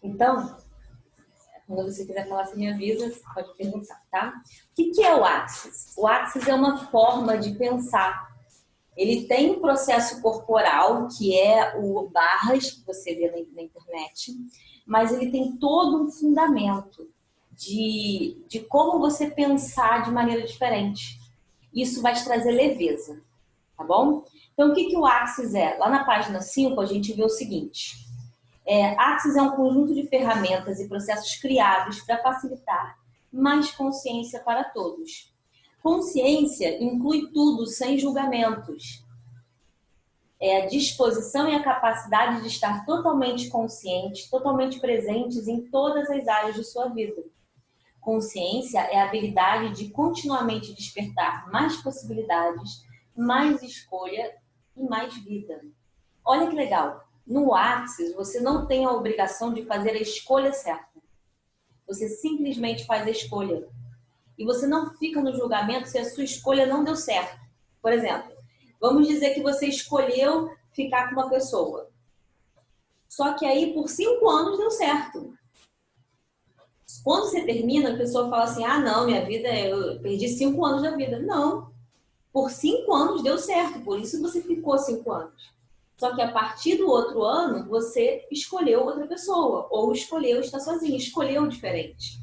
Então, quando você quiser falar, você me avisa, você pode perguntar, tá? O que é o Axis? O Axis é uma forma de pensar. Ele tem um processo corporal, que é o barras, que você vê na internet, mas ele tem todo um fundamento de como você pensar de maneira diferente. Isso vai te trazer leveza, tá bom? Então, o que o Axis é? Lá na página 5, a gente vê o seguinte. Axis é um conjunto de ferramentas e processos criados para facilitar mais consciência para todos. Consciência inclui tudo, sem julgamentos. É a disposição e a capacidade de estar totalmente consciente, totalmente presentes em todas as áreas de sua vida. Consciência é a habilidade de continuamente despertar mais possibilidades, mais escolha e mais vida. Olha que legal! No Axis, você não tem a obrigação de fazer a escolha certa. Você simplesmente faz a escolha. E você não fica no julgamento se a sua escolha não deu certo. Por exemplo, vamos dizer que você escolheu ficar com uma pessoa. Só que aí, por 5 anos, deu certo. Quando você termina, a pessoa fala assim, ah, não, minha vida, eu perdi 5 anos da vida. Não. Por 5 anos deu certo, por isso você ficou 5 anos. Só que a partir do outro ano, você escolheu outra pessoa, ou escolheu estar sozinho, escolheu diferente.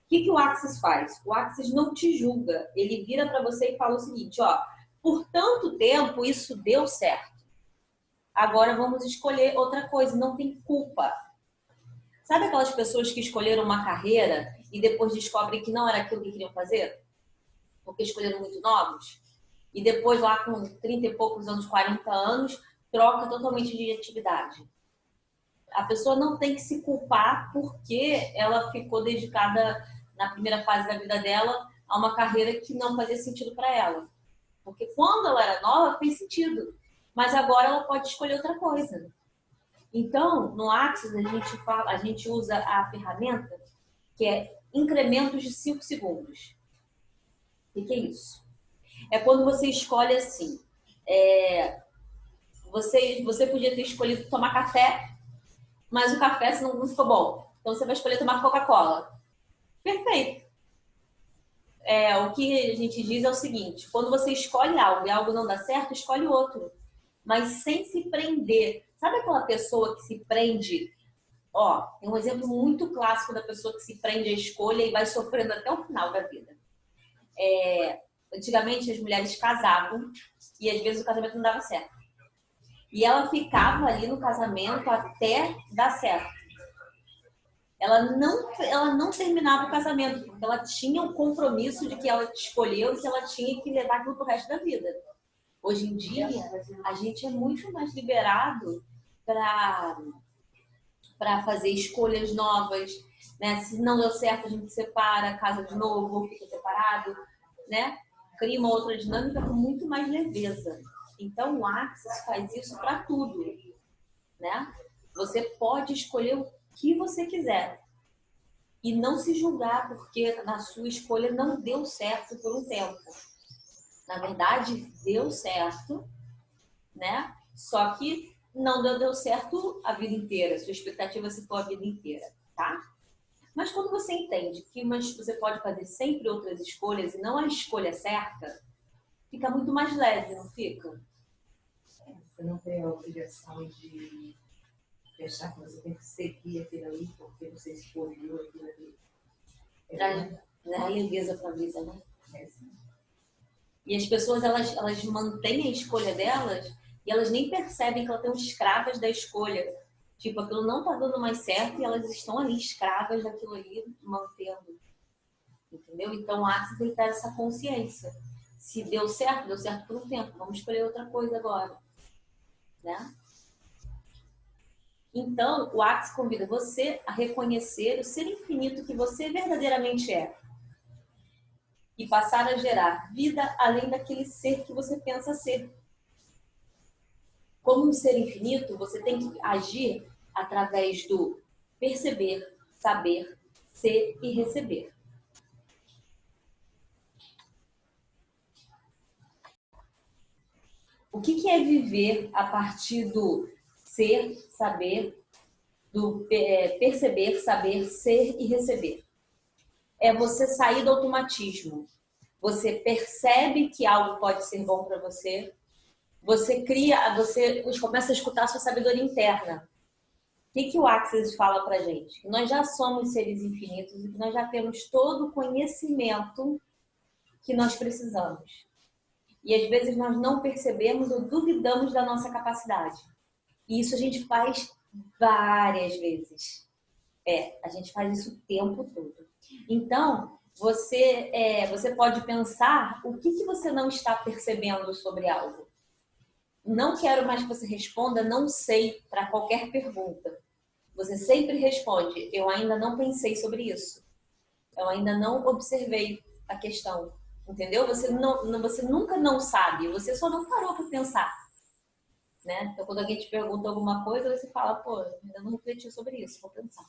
O que o Axis faz? O Axis não te julga, ele vira para você e fala o seguinte, ó, por tanto tempo isso deu certo. Agora vamos escolher outra coisa, não tem culpa. Sabe aquelas pessoas que escolheram uma carreira e depois descobrem que não era aquilo que queriam fazer? Porque escolheram muito novos? E depois lá com 30 e poucos anos, 40 anos, troca totalmente de atividade. A pessoa não tem que se culpar porque ela ficou dedicada na primeira fase da vida dela a uma carreira que não fazia sentido para ela. Porque quando ela era nova, fez sentido. Mas agora ela pode escolher outra coisa. Então, no Axis, a gente usa a ferramenta que é incrementos de 5 segundos. O que é isso? É quando você escolhe assim. Você podia ter escolhido tomar café, mas o café não ficou bom. Então você vai escolher tomar Coca-Cola. Perfeito. O que a gente diz é o seguinte, quando você escolhe algo e algo não dá certo, escolhe outro. Mas sem se prender. Sabe aquela pessoa que se prende? Ó, tem um exemplo muito clássico da pessoa que se prende à escolha e vai sofrendo até o final da vida. Antigamente as mulheres casavam e às vezes o casamento não dava certo. E ela ficava ali no casamento até dar certo. Ela não terminava o casamento, porque ela tinha um compromisso de que ela escolheu e que ela tinha que levar aquilo pro resto da vida. Hoje em dia, a gente é muito mais liberado para fazer escolhas novas, né? Se não deu certo, a gente separa, casa de novo, ou fica separado, né? Cria uma outra dinâmica com muito mais leveza. Então, o Axis faz isso para tudo, né? Você pode escolher o que você quiser e não se julgar porque na sua escolha não deu certo por um tempo. Na verdade, deu certo, né? Só que não deu certo a vida inteira. Sua expectativa se for a vida inteira, tá? Mas quando você entende que você pode fazer sempre outras escolhas e não a escolha certa, fica muito mais leve, não fica? Você não tem a obrigação de pensar que você tem que seguir aquilo ali porque você escolheu aquilo ali. Traz leveza para a vida, né? E as pessoas, elas mantêm a escolha delas e elas nem percebem que elas estão escravas da escolha. Tipo, aquilo não tá dando mais certo e elas estão ali escravas daquilo ali, mantendo. Entendeu? Então, o Axis tem que ter essa consciência. Se deu certo por um tempo. Vamos escolher outra coisa agora. Né? Então, o Axis convida você a reconhecer o ser infinito que você verdadeiramente é. E passar a gerar vida além daquele ser que você pensa ser. Como um ser infinito, você tem que agir através do perceber, saber, ser e receber. O que é viver a partir do ser, saber do perceber, saber, ser e receber. É você sair do automatismo. Você percebe que algo pode ser bom para você. Você começa a escutar a sua sabedoria interna. O que o Axis fala pra gente? Que nós já somos seres infinitos e que nós já temos todo o conhecimento que nós precisamos. E às vezes nós não percebemos ou duvidamos da nossa capacidade. E isso a gente faz várias vezes. A gente faz isso o tempo todo. Então, você pode pensar o que você não está percebendo sobre algo. Não quero mais que você responda não sei para qualquer pergunta. Você sempre responde, eu ainda não pensei sobre isso. Eu ainda não observei a questão. Entendeu? Você nunca não sabe, você só não parou para pensar. Né? Então, quando alguém te pergunta alguma coisa, você fala, pô, ainda não refleti sobre isso, vou pensar.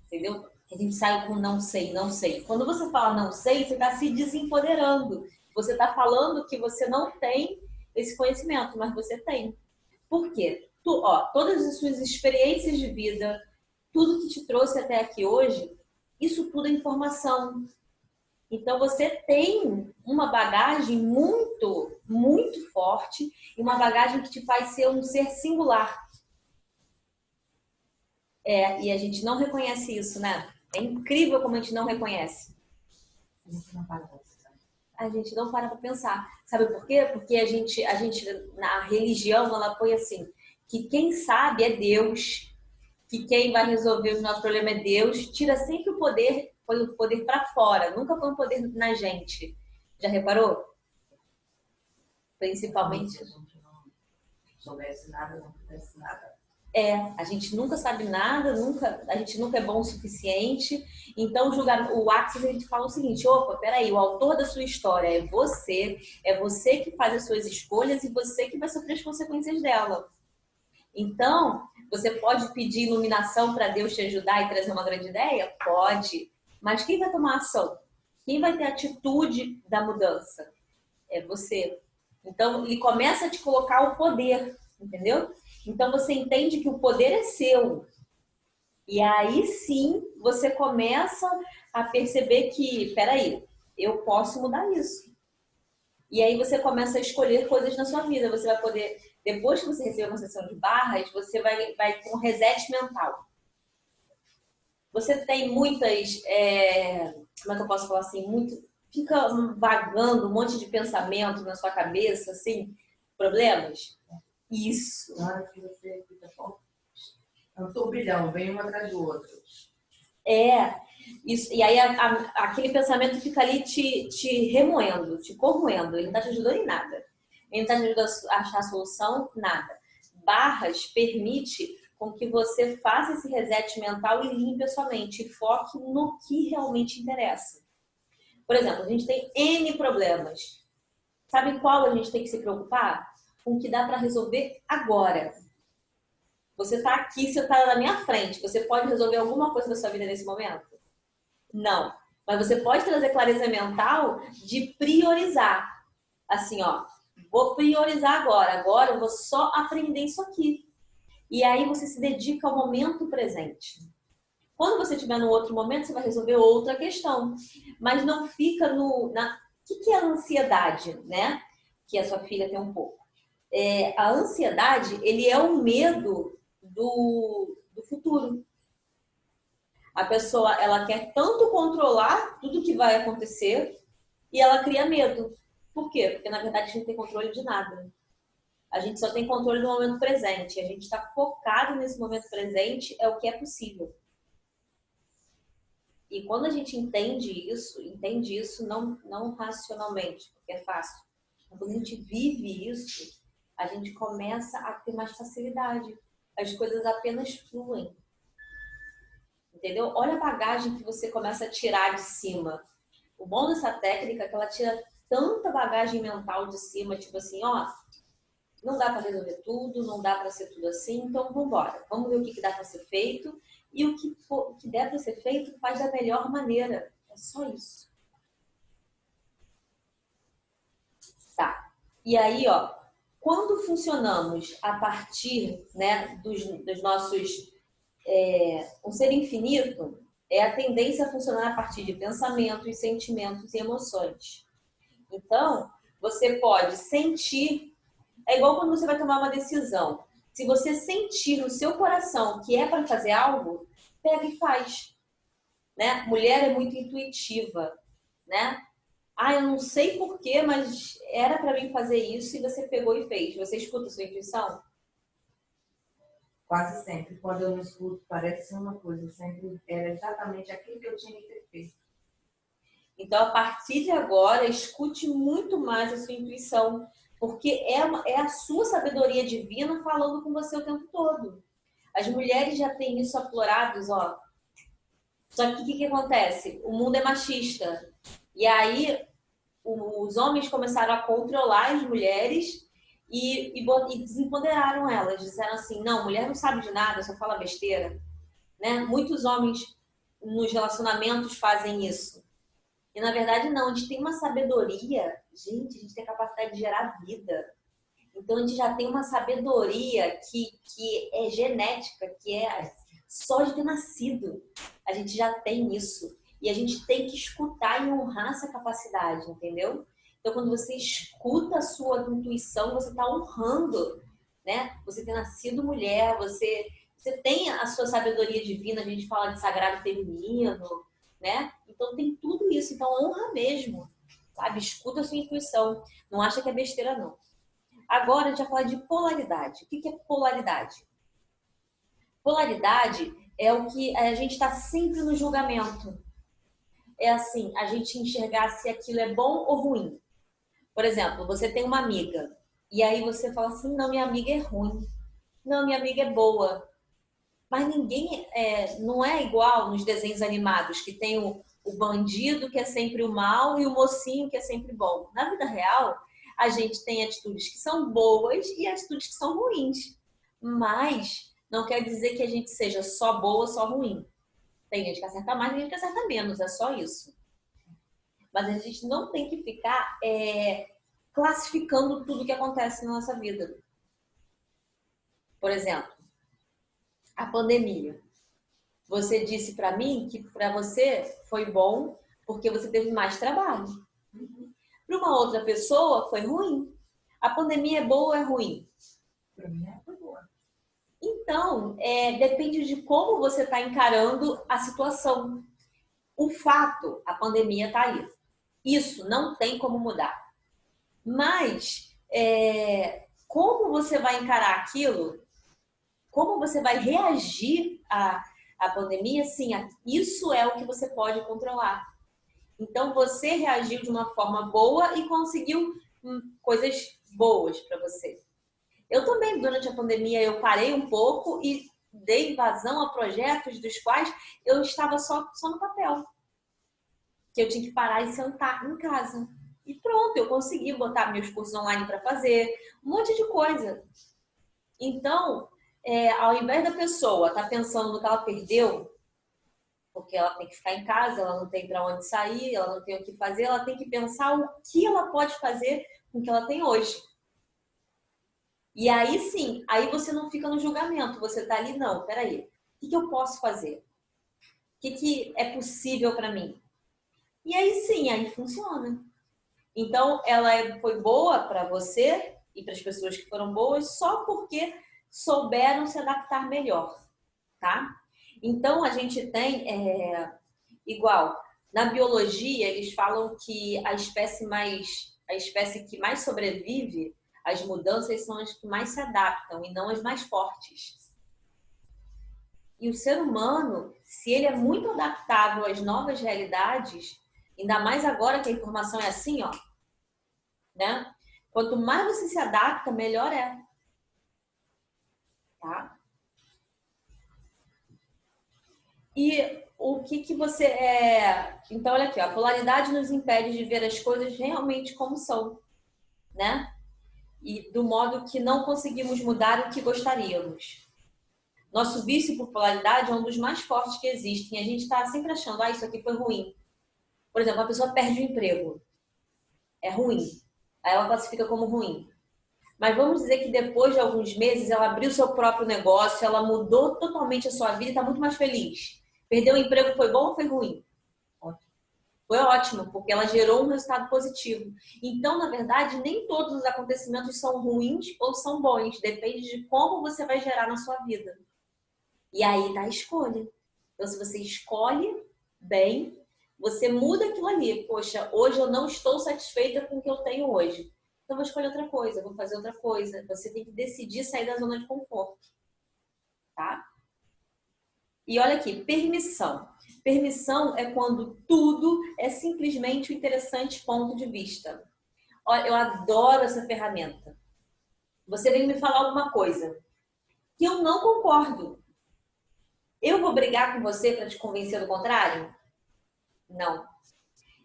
Entendeu? A gente sai com não sei, não sei. Quando você fala não sei, você está se desempoderando. Você está falando que você não tem esse conhecimento, mas você tem. Por quê? Todas as suas experiências de vida, tudo que te trouxe até aqui hoje, isso tudo é informação. Então, você tem uma bagagem muito, muito forte e uma bagagem que te faz ser um ser singular. E a gente não reconhece isso, né? É incrível como a gente não reconhece. A gente não para pra pensar. Sabe por quê? Porque a gente, na religião, ela põe assim, que quem sabe é Deus, que quem vai resolver o nosso problema é Deus, tira sempre o poder, põe o poder para fora, nunca põe o poder na gente. Já reparou? Principalmente. Se a gente não soubesse nada, não fizesse nada. A gente nunca sabe nada, a gente nunca é bom o suficiente. Então, o Axis, a gente fala o seguinte, opa, peraí, o autor da sua história é você que faz as suas escolhas e você que vai sofrer as consequências dela. Então, você pode pedir iluminação para Deus te ajudar e trazer uma grande ideia? Pode. Mas quem vai tomar ação? Quem vai ter a atitude da mudança? É você. Então, ele começa a te colocar o poder, entendeu? Então, você entende que o poder é seu. E aí, sim, você começa a perceber que, peraí, eu posso mudar isso. E aí, você começa a escolher coisas na sua vida. Você vai poder... Depois que você receber uma sessão de barras, você vai com reset mental. Você tem muitas... como é que eu posso falar assim? Fica vagando um monte de pensamento na sua cabeça, assim, problemas? Isso. Na hora que você fica é um turbilhão, vem um atrás do outro. Isso. E aí aquele pensamento fica ali te remoendo, te corroendo. Ele não está te ajudando em nada. Ele não está te ajudando a achar a solução, nada. Barras permite com que você faça esse reset mental e limpe a sua mente. E foque no que realmente interessa. Por exemplo, a gente tem N problemas. Sabe qual a gente tem que se preocupar? Com o que dá para resolver agora. Você está aqui, você está na minha frente. Você pode resolver alguma coisa da sua vida nesse momento? Não. Mas você pode trazer clareza mental de priorizar. Assim, vou priorizar agora. Agora eu vou só aprender isso aqui. E aí você se dedica ao momento presente. Quando você estiver no outro momento, você vai resolver outra questão. Mas não fica O que é a ansiedade, né? Que a sua filha tem um pouco. A ansiedade, ele é o medo do futuro. A pessoa, ela quer tanto controlar tudo que vai acontecer e ela cria medo. Por quê? Porque, na verdade, a gente não tem controle de nada. A gente só tem controle do momento presente. A gente está focado nesse momento presente, é o que é possível. E quando a gente entende isso não racionalmente, porque é fácil. Quando a gente vive isso, a gente começa a ter mais facilidade. As coisas apenas fluem. Entendeu? Olha a bagagem que você começa a tirar de cima. O bom dessa técnica é que ela tira tanta bagagem mental de cima, tipo assim, não dá para resolver tudo, não dá para ser tudo assim, então vamos embora. Vamos ver o que dá para ser feito e o que der para ser feito faz da melhor maneira. É só isso. Tá. E aí, quando funcionamos a partir, né, dos nossos Um ser infinito é a tendência a funcionar a partir de pensamentos, sentimentos e emoções. Então, você pode sentir, é igual quando você vai tomar uma decisão. Se você sentir no seu coração que é para fazer algo, pega e faz, né? Mulher é muito intuitiva, né? Ah, eu não sei porquê, mas era para mim fazer isso e você pegou e fez. Você escuta a sua intuição? Quase sempre. Quando eu não escuto, parece ser uma coisa. Sempre era exatamente aquilo que eu tinha que ter feito. Então, a partir de agora, escute muito mais a sua intuição, porque é a sua sabedoria divina falando com você o tempo todo. As mulheres já têm isso aflorados, ó. Só que o que acontece? O mundo é machista. E aí, os homens começaram a controlar as mulheres e desempoderaram elas. Disseram assim, não, mulher não sabe de nada, só fala besteira. Né? Muitos homens nos relacionamentos fazem isso. E na verdade não, a gente tem uma sabedoria, gente, a gente tem a capacidade de gerar vida. Então a gente já tem uma sabedoria que é genética, que é só de ter nascido. A gente já tem isso. E a gente tem que escutar e honrar essa capacidade, entendeu? Então quando você escuta a sua intuição, você está honrando, né? Você ter nascido mulher, você tem a sua sabedoria divina, a gente fala de sagrado feminino, né? Então tem tudo isso, então honra mesmo, sabe? Escuta a sua intuição, não acha que é besteira não. Agora a gente vai falar de polaridade. O que é polaridade? Polaridade é o que a gente está sempre no julgamento. É assim, a gente enxergar se aquilo é bom ou ruim. Por exemplo, você tem uma amiga e aí você fala assim, não, minha amiga é ruim. Não, minha amiga é boa. Mas ninguém não é igual nos desenhos animados, que tem o bandido que é sempre o mal e o mocinho que é sempre bom. Na vida real, a gente tem atitudes que são boas e atitudes que são ruins. Mas não quer dizer que a gente seja só boa ou só ruim. Tem gente que acerta mais, tem gente que acerta menos, é só isso. Mas a gente não tem que ficar classificando tudo que acontece na nossa vida. Por exemplo, a pandemia. Você disse para mim que para você foi bom porque você teve mais trabalho. Para uma outra pessoa foi ruim. A pandemia é boa ou é ruim? Para mim é boa. Então, depende de como você está encarando a situação. O fato, a pandemia está aí. Isso não tem como mudar. Mas, como você vai encarar aquilo, como você vai reagir à pandemia, sim, isso é o que você pode controlar. Então, você reagiu de uma forma boa e conseguiu coisas boas para você. Eu também, durante a pandemia, eu parei um pouco e dei vazão a projetos dos quais eu estava só no papel. Que eu tinha que parar e sentar em casa. E pronto, eu consegui botar meus cursos online para fazer, um monte de coisa. Então, ao invés da pessoa estar pensando no que ela perdeu, porque ela tem que ficar em casa, ela não tem para onde sair, ela não tem o que fazer, ela tem que pensar o que ela pode fazer com o que ela tem hoje. E aí sim, aí você não fica no julgamento, você tá ali, não, peraí, o que eu posso fazer? O que é possível para mim? E aí sim, aí funciona. Então, ela foi boa para você e para as pessoas que foram boas só porque souberam se adaptar melhor, tá? Então, a gente tem, igual, na biologia, eles falam que a espécie que mais sobrevive às mudanças são as que mais se adaptam e não as mais fortes. E o ser humano, se ele é muito adaptável às novas realidades, ainda mais agora que a informação é assim, ó, né? Quanto mais você se adapta, melhor é. Tá? E o que você é... Então, olha aqui, ó, a polaridade nos impede de ver as coisas realmente como são, né? E do modo que não conseguimos mudar o que gostaríamos. Nosso vício por polaridade é um dos mais fortes que existem. A gente está sempre achando, isso aqui foi ruim. Por exemplo, a pessoa perde o emprego. É ruim. Aí ela classifica como ruim. Mas vamos dizer que depois de alguns meses ela abriu seu próprio negócio, ela mudou totalmente a sua vida e está muito mais feliz. Perdeu o emprego, foi bom ou foi ruim? Ótimo. Foi ótimo, porque ela gerou um resultado positivo. Então, na verdade, nem todos os acontecimentos são ruins ou são bons. Depende de como você vai gerar na sua vida. E aí tá a escolha. Então, se você escolhe bem, você muda aquilo ali. Poxa, hoje eu não estou satisfeita com o que eu tenho hoje. Então, vou escolher outra coisa, vou fazer outra coisa. Você tem que decidir sair da zona de conforto. Tá? E olha aqui, permissão. Permissão é quando tudo é simplesmente um interessante ponto de vista. Olha, eu adoro essa ferramenta. Você vem me falar alguma coisa que eu não concordo. Eu vou brigar com você para te convencer do contrário? Não.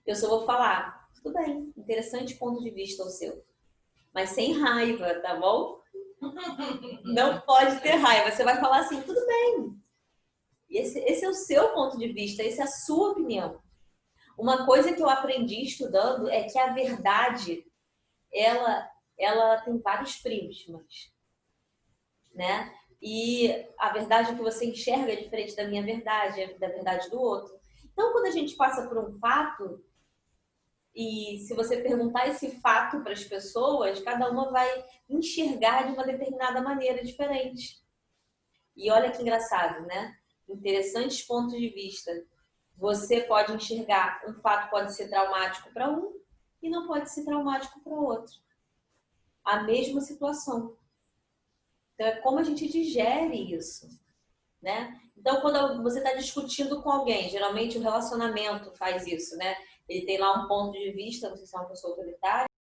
Eu só vou falar, tudo bem, interessante ponto de vista o seu. Mas sem raiva, tá bom? Não pode ter raiva. Você vai falar assim, tudo bem. Esse é o seu ponto de vista, essa é a sua opinião. Uma coisa que eu aprendi estudando é que a verdade, ela tem vários prismas, né? E a verdade que você enxerga é diferente da minha verdade, é da verdade do outro. Então, quando a gente passa por um fato, e se você perguntar esse fato para as pessoas, cada uma vai enxergar de uma determinada maneira diferente. E olha que engraçado, né? Interessantes pontos de vista. Você pode enxergar, um fato pode ser traumático para um e não pode ser traumático para o outro. A mesma situação. Então, é como a gente digere isso, né? Então, quando você está discutindo com alguém, geralmente o relacionamento faz isso, né? Ele tem lá um ponto de vista, não sei se é uma pessoa autoritária,